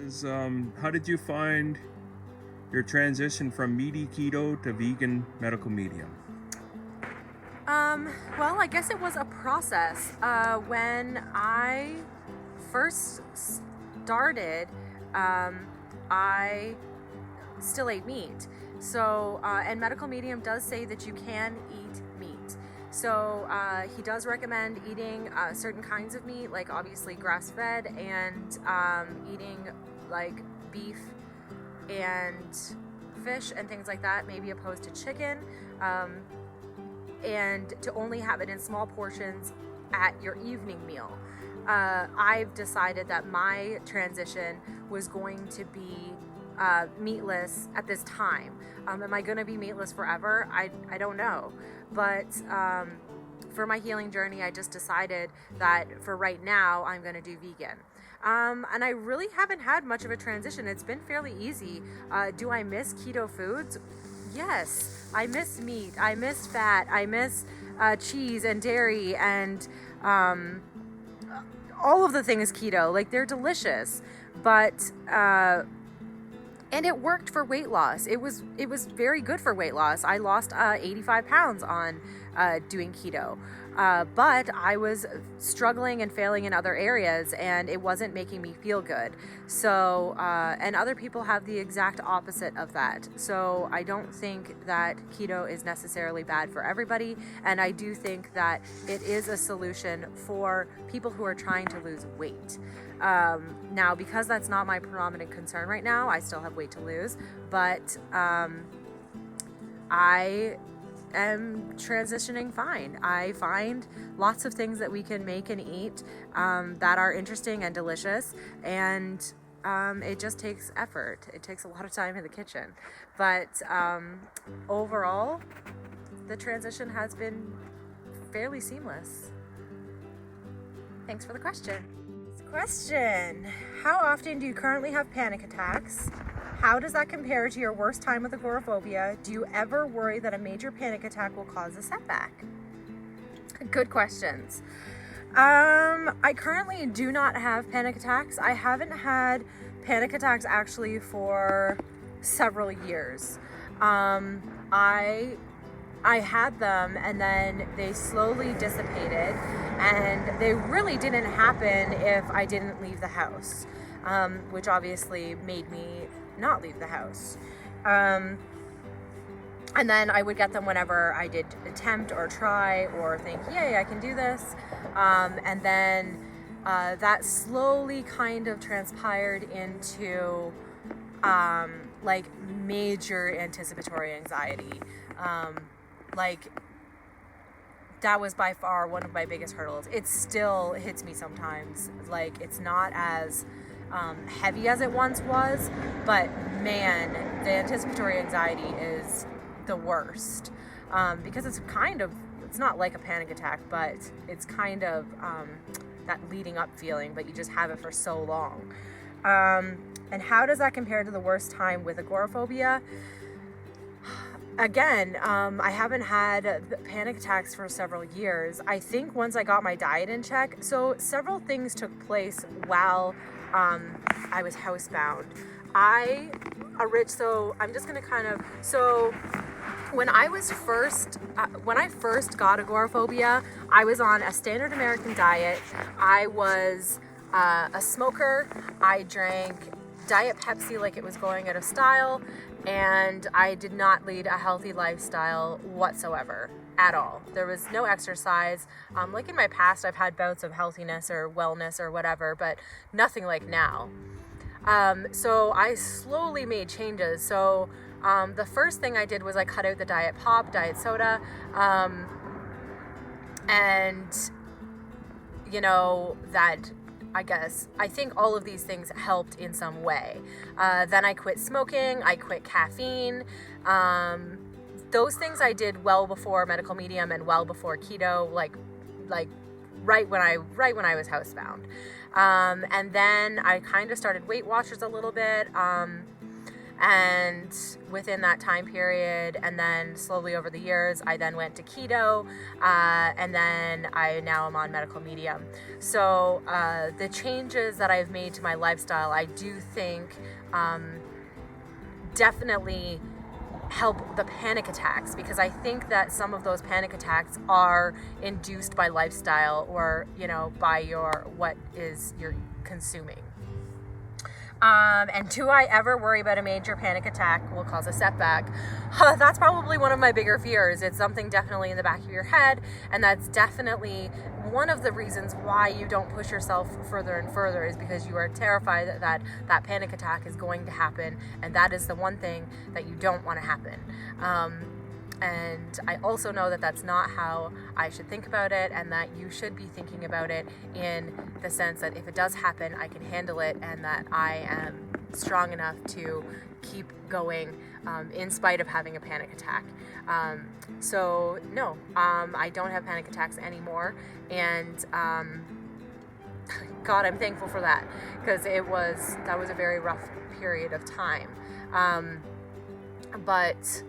is how did you find your transition from meaty keto to vegan medical medium? Well, I guess it was a process. When I first started, I still ate meat. So, and medical medium does say that you can eat meat. So he does recommend eating certain kinds of meat, like obviously grass-fed, and eating like beef and fish and things like that, maybe opposed to chicken, and to only have it in small portions at your evening meal. I've decided that my transition was going to be meatless at this time. Am I going to be meatless forever? I don't know. But for my healing journey, I just decided that for right now, I'm going to do vegan. And I really haven't had much of a transition. It's been fairly easy. Do I miss keto foods? Yes. I miss meat. I miss fat. I miss cheese and dairy and all of the things keto. Like, they're delicious. But and it worked for weight loss. It was very good for weight loss. I lost 85 pounds on doing keto. But I was struggling and failing in other areas, and it wasn't making me feel good. So, and other people have the exact opposite of that. So I don't think that keto is necessarily bad for everybody. And I do think that it is a solution for people who are trying to lose weight. Now, because that's not my predominant concern right now, I still have weight to lose, but I am transitioning fine. I find lots of things that we can make and eat that are interesting and delicious, and it just takes effort. It takes a lot of time in the kitchen, but overall, the transition has been fairly seamless. Thanks for the question. Question: how often do you currently have panic attacks? How does that compare to your worst time with agoraphobia? Do you ever worry that a major panic attack will cause a setback? Good questions. I currently do not have panic attacks. I haven't had panic attacks actually for several years. I had them and then they slowly dissipated, and they really didn't happen if I didn't leave the house, which obviously made me not leave the house. And then I would get them whenever I did attempt or try or think, yay, I can do this. And then that slowly kind of transpired into like major anticipatory anxiety. Like, that was by far one of my biggest hurdles. It still hits me sometimes. Like, it's not as heavy as it once was, but man, the anticipatory anxiety is the worst, because it's not like a panic attack, but it's kind of that leading up feeling, but you just have it for so long. And how does that compare to the worst time with agoraphobia? Again, I haven't had panic attacks for several years. I think once I got my diet in check, so several things took place while I was housebound. When I first got agoraphobia, I was on a standard American diet. I was a smoker. I drank Diet Pepsi like it was going out of style, and I did not lead a healthy lifestyle whatsoever at all. There was no exercise. Like in my past, I've had bouts of healthiness or wellness or whatever, but nothing like now. So I slowly made changes. So the first thing I did was I cut out the diet pop, diet soda, and that, I think all of these things helped in some way. Then I quit smoking, I quit caffeine. Those things I did well before medical medium and well before keto, like right when I was housebound. And then I kind of started Weight Watchers a little bit. And within that time period, and then slowly over the years, I then went to keto, and then I now am on medical medium. So the changes that I've made to my lifestyle, I do think definitely help the panic attacks, because I think that some of those panic attacks are induced by lifestyle, or by what is you're consuming. And do I ever worry about a major panic attack will cause a setback? That's probably one of my bigger fears. It's something definitely in the back of your head, and that's definitely one of the reasons why you don't push yourself further and further, is because you are terrified that panic attack is going to happen, and that is the one thing that you don't want to happen. And I also know that that's not how I should think about it, and that you should be thinking about it in the sense that if it does happen, I can handle it, and that I am strong enough to keep going in spite of having a panic attack. So no, I don't have panic attacks anymore, and God, I'm thankful for that, because that was a very rough period of time. But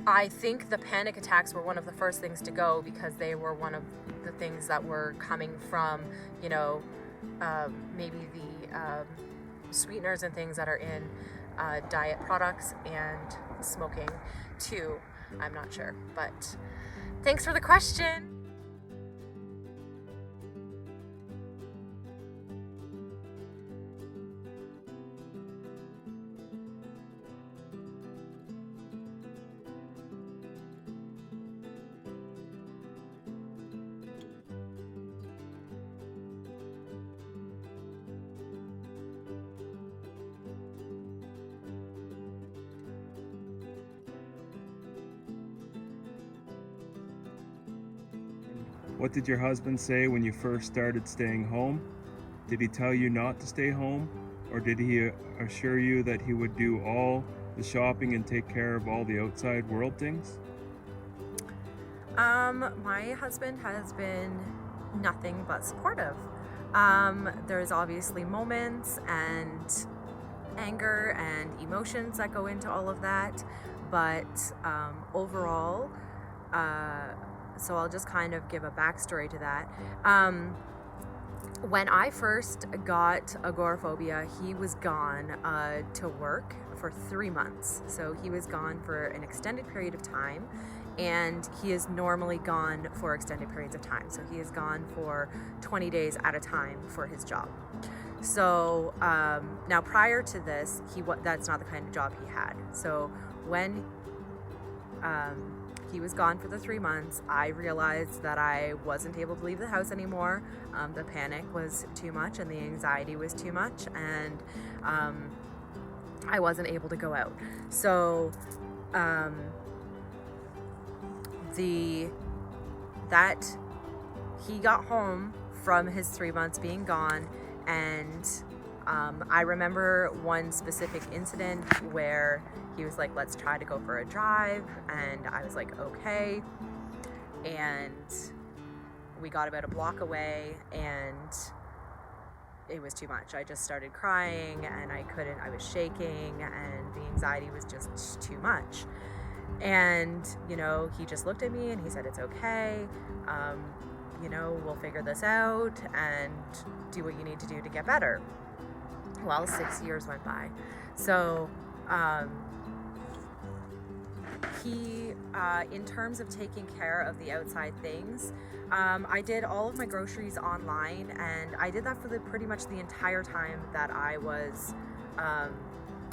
I think the panic attacks were one of the first things to go, because they were one of the things that were coming from, maybe the sweeteners and things that are in diet products, and smoking too. I'm not sure, but thanks for the question. What did your husband say when you first started staying home? Did he tell you not to stay home, or did he assure you that he would do all the shopping and take care of all the outside world things? My husband has been nothing but supportive. There's obviously moments and anger and emotions that go into all of that, but overall, so I'll just kind of give a backstory to that. When I first got agoraphobia, he was gone to work for 3 months. So he was gone for an extended period of time, and he is normally gone for extended periods of time. So he is gone for 20 days at a time for his job. So now prior to this, that's not the kind of job he had. So when he was gone for the 3 months, I realized that I wasn't able to leave the house anymore. The panic was too much, and the anxiety was too much, and I wasn't able to go out. So he got home from his 3 months being gone, and I remember one specific incident where he was like, let's try to go for a drive, and I was like, okay. And we got about a block away, and it was too much. I just started crying, and I was shaking, and the anxiety was just too much. And, he just looked at me and he said, it's okay. We'll figure this out and do what you need to do to get better. Well, 6 years went by. So, he, in terms of taking care of the outside things, I did all of my groceries online, and I did that for pretty much the entire time that I was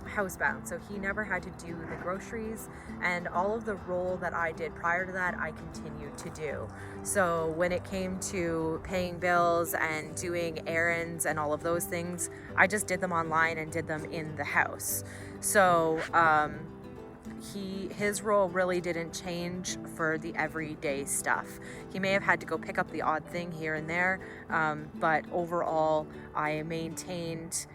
housebound. So he never had to do the groceries, and all of the role that I did prior to that, I continued to do. So when it came to paying bills and doing errands and all of those things, I just did them online and did them in the house. So his role really didn't change for the everyday stuff. He may have had to go pick up the odd thing here and there, but overall I maintained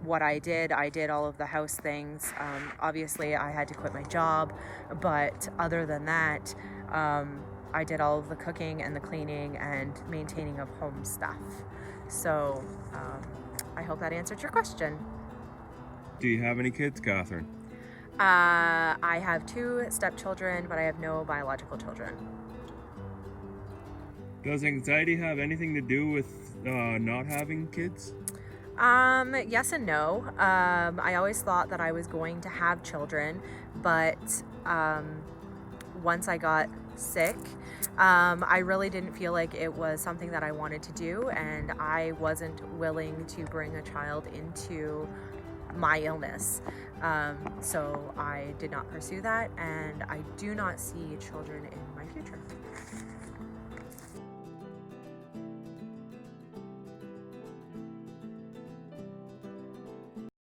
what I did. I did all of the house things. Obviously I had to quit my job, but other than that, I did all of the cooking and the cleaning and maintaining of home stuff. So I hope that answered your question. Do you have any kids, Catherine? I have 2 stepchildren, but I have no biological children. Does anxiety have anything to do with not having kids? Yes and no. I always thought that I was going to have children, but once I got sick, I really didn't feel like it was something that I wanted to do, and I wasn't willing to bring a child into my illness. So I did not pursue that, and I do not see children in my future.